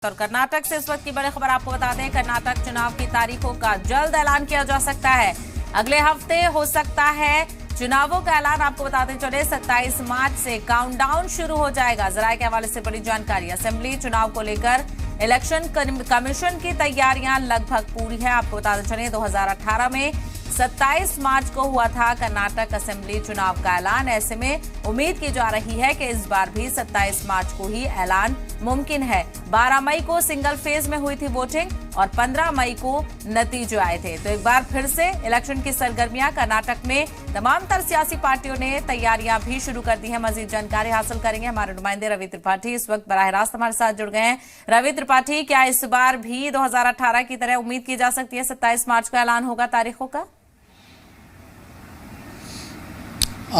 और कर्नाटक से इस वक्त की बड़ी खबर आपको बता दें, कर्नाटक चुनाव की तारीखों का जल्द ऐलान किया जा सकता है। अगले हफ्ते हो सकता है चुनावों का ऐलान। आपको बताते चले 27 मार्च से काउंटडाउन शुरू हो जाएगा। जराये के हवाले से बड़ी जानकारी। असेंबली चुनाव को लेकर इलेक्शन कमीशन की तैयारियां लगभग पूरी है। आपको बताते चले 2018 में 27 मार्च को हुआ था कर्नाटक असेंबली चुनाव का ऐलान। ऐसे में उम्मीद की जा रही है कि इस बार भी 27 मार्च को ही ऐलान मुमकिन है। 12 मई को सिंगल फेज में हुई थी वोटिंग और 15 मई को नतीजे आए थे। तो एक बार फिर से इलेक्शन की सरगर्मियां कर्नाटक में तमाम तर सियासी पार्टियों ने तैयारियां भी शुरू कर दी है। मजीद जानकारी हासिल करेंगे हमारे नुमाइंदे रवि त्रिपाठी इस वक्त बराह रास्त हमारे साथ जुड़ गए हैं। रवि त्रिपाठी, क्या इस बार भी 2018 की तरह उम्मीद की जा सकती है 27 मार्च को ऐलान होगा तारीखों का?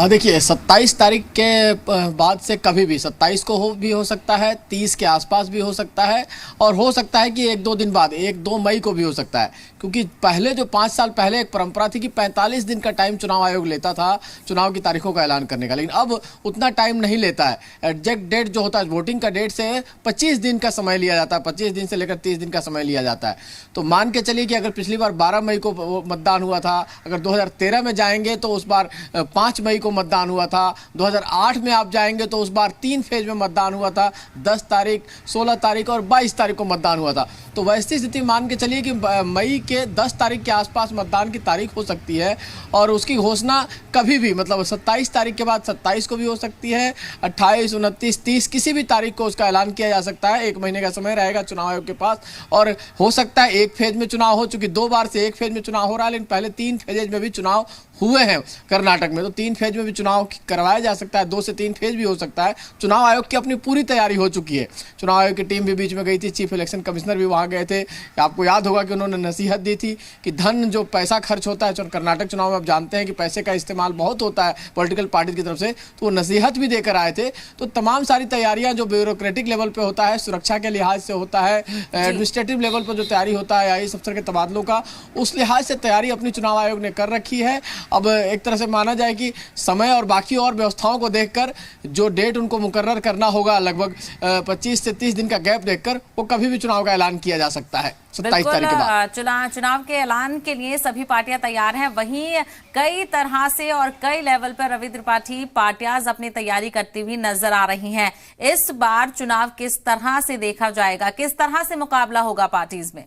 देखिए 27 तारीख के बाद से कभी भी 27 को भी हो सकता है, 30 के आसपास भी हो सकता है और हो सकता है कि 1-2 दिन बाद 1-2 मई को भी हो सकता है। क्योंकि पहले जो 5 साल पहले एक परंपरा थी कि 45 दिन का टाइम चुनाव आयोग लेता था चुनाव की तारीखों का ऐलान करने का, लेकिन अब उतना टाइम नहीं लेता है। एग्जैक्ट डेट जो होता है वोटिंग का डेट से 25 दिन का समय लिया जाता है, 25 दिन से लेकर 30 दिन का समय लिया जाता है। तो मान के चलिए कि अगर पिछली बार 12 मई को मतदान हुआ था, अगर 2013 में जाएंगे तो उस बार 5 मई को मतदान हुआ था। 2008 में आप जाएंगे तो उस बार 3 फेज में मतदान हुआ था, 10 तारीख, 16 तारीख और 22 तारीख को मतदान हुआ था। तो वैसी स्थिति मान के चलिए कि मई के 10 तारीख के आसपास मतदान की तारीख हो सकती है और उसकी घोषणा कभी भी, मतलब 27 तारीख के बाद 27 को भी हो सकती है, 28, 29, 30 किसी भी तारीख को उसका ऐलान किया जा सकता है। 1 महीने का समय रहेगा चुनाव आयोग के पास और हो सकता है एक फेज में चुनाव हो, चूंकि 2 बार से एक फेज में चुनाव हो रहा है, लेकिन पहले 3 फेज में भी चुनाव हुए हैं कर्नाटक में, तो 3 फेज में भी चुनाव करवाया जा सकता है। 2 से 3 फेज भी हो सकता है। चुनाव आयोग की अपनी पूरी तैयारी हो चुकी है। चुनाव आयोग की टीम भी बीच में गई थी, चीफ इलेक्शन कमिश्नर भी वहां गए थे। आपको याद होगा कि उन्होंने नसीहत दी थी कि धन जो पैसा खर्च होता है कर्नाटक चुनाव में, आप जानते हैं कि पैसे का इस्तेमाल बहुत होता है पॉलिटिकल पार्टी की तरफ से, तो वो नसीहत भी देकर आए थे। तो तमाम सारी तैयारियां जो ब्यूरोक्रेटिक लेवल पे होता है, सुरक्षा के लिहाज से होता है, एडमिनिस्ट्रेटिव लेवल पर जो तैयारी होता है आईएएस अफसर के तबादलों का, उस लिहाज से तैयारी अपनी चुनाव आयोग ने कर रखी है। अब एक तरह से माना जाए कि समय और बाकी और व्यवस्थाओं को देखकर जो डेट उनको मुकर्रर करना होगा, लगभग 25 से 30 दिन का गैप देखकर वो कभी भी चुनाव का ऐलान किया जा सकता है 27 तारीख के बाद। चुनाव के ऐलान के लिए सभी पार्टियां तैयार हैं। वहीं कई तरह से और कई लेवल पर रवि त्रिपाठी पार्टियां अपनी तैयारी करती हुई नजर आ रही हैं। इस बार चुनाव किस तरह से देखा जाएगा, किस तरह से मुकाबला होगा पार्टीज में?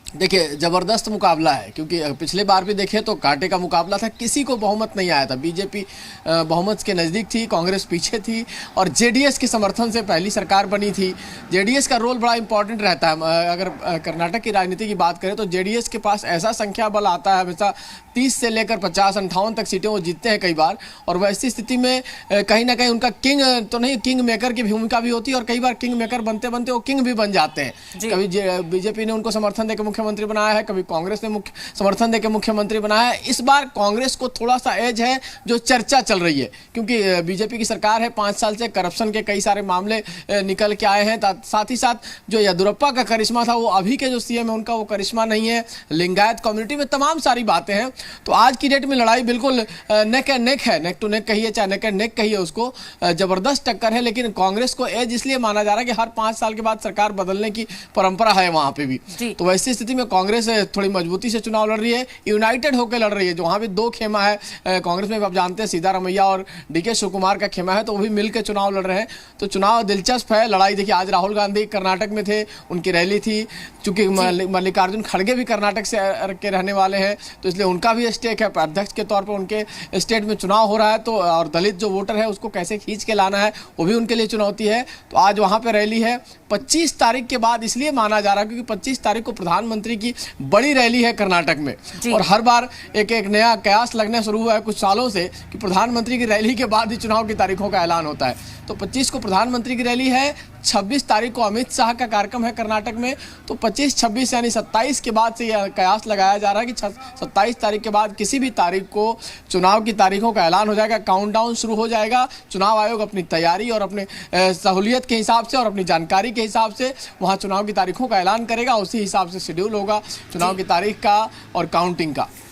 देखिए जबरदस्त मुकाबला है, क्योंकि पिछले बार भी देखे तो कांटे का मुकाबला था, किसी को बहुमत नहीं आया था। बीजेपी बहुमत के नज़दीक थी, कांग्रेस पीछे थी और जेडीएस के समर्थन से पहली सरकार बनी थी। जेडीएस का रोल बड़ा इंपॉर्टेंट रहता है। अगर कर्नाटक की राजनीति की बात करें तो जेडीएस के पास ऐसा संख्या बल आता है, हमेशा 30 से लेकर 50-58 तक सीटें वो जीतते हैं कई बार। और वैसी स्थिति में कहीं ना कहीं उनका किंग तो नहीं, किंग मेकर की भूमिका भी होती है और कई बार किंग मेकर बनते बनते वो किंग भी बन जाते हैं। कभी बीजेपी ने उनको समर्थन देकर मुख्यमंत्री बनाया है, कभी कांग्रेस ने समर्थन देकर मुख्यमंत्री बनाया है। इस बार कांग्रेस को थोड़ा सा एज है जो चर्चा चल रही है, क्योंकि बीजेपी की सरकार है, 5 साल से करप्शन के कई सारे मामले निकल के आए हैं। साथ ही साथ जो येदियुरप्पा का करिश्मा था वो अभी के जो सीएम है उनका वो करिश्मा नहीं है। लिंगायत कम्युनिटी में तमाम सारी बातें हैं। तो आज की डेट में लड़ाई बिल्कुल नेक एंड नेक है, नेक टू नेक कहिए चाहे नेक एंड नेक कहिए, उसको जबरदस्त टक्कर है। लेकिन कांग्रेस को एज इसलिए माना जा रहा है कि हर 5 साल के बाद सरकार बदलने की परंपरा है वहां पे भी। तो वैसी स्थिति में कांग्रेस थोड़ी मजबूती से चुनाव लड़ रही है, यूनाइटेड होकर लड़ रही है। जो वहां भी 2 खेमा है कांग्रेस में, आप जानते हैं सीतारमैया और डीके शिवकुमार का खेमा है, तो वो भी मिलकर चुनाव लड़ रहे हैं। तो चुनाव दिलचस्प है। लड़ाई देखिए, आज राहुल गांधी कर्नाटक में थे, उनकी रैली थी। चूंकि मल्लिकार्जुन खड़गे भी कर्नाटक से के रहने वाले हैं, तो इसलिए उनका भी स्टेक है। अध्यक्ष के तौर पर उनके स्टेट में चुनाव हो रहा है, तो और दलित जो वोटर है उसको कैसे खींच के लाना है वो भी उनके लिए चुनौती है। तो आज वहां पर रैली है। 25 तारीख के बाद इसलिए माना जा रहा है क्योंकि 25 तारीख को प्रधानमंत्री की बड़ी रैली है कर्नाटक में और हर बार एक नया कयास लगना शुरू हुआ है कुछ सालों से कि प्रधानमंत्री की रैली के बाद ही चुनाव की तारीखों का ऐलान होता है। तो 25 को प्रधानमंत्री की रैली है, 26 तारीख को अमित शाह का कार्यक्रम है कर्नाटक में। तो 25, 26 यानी 27 के बाद से यह कयास लगाया जा रहा है कि 27 तारीख के बाद किसी भी तारीख को चुनाव की तारीखों का ऐलान हो जाएगा, काउंटडाउन शुरू हो जाएगा। चुनाव आयोग अपनी तैयारी और अपने सहूलियत के हिसाब से और अपनी जानकारी के हिसाब से वहाँ चुनाव की तारीखों का ऐलान करेगा। उसी हिसाब से शेड्यूल होगा चुनाव की तारीख का और काउंटिंग का।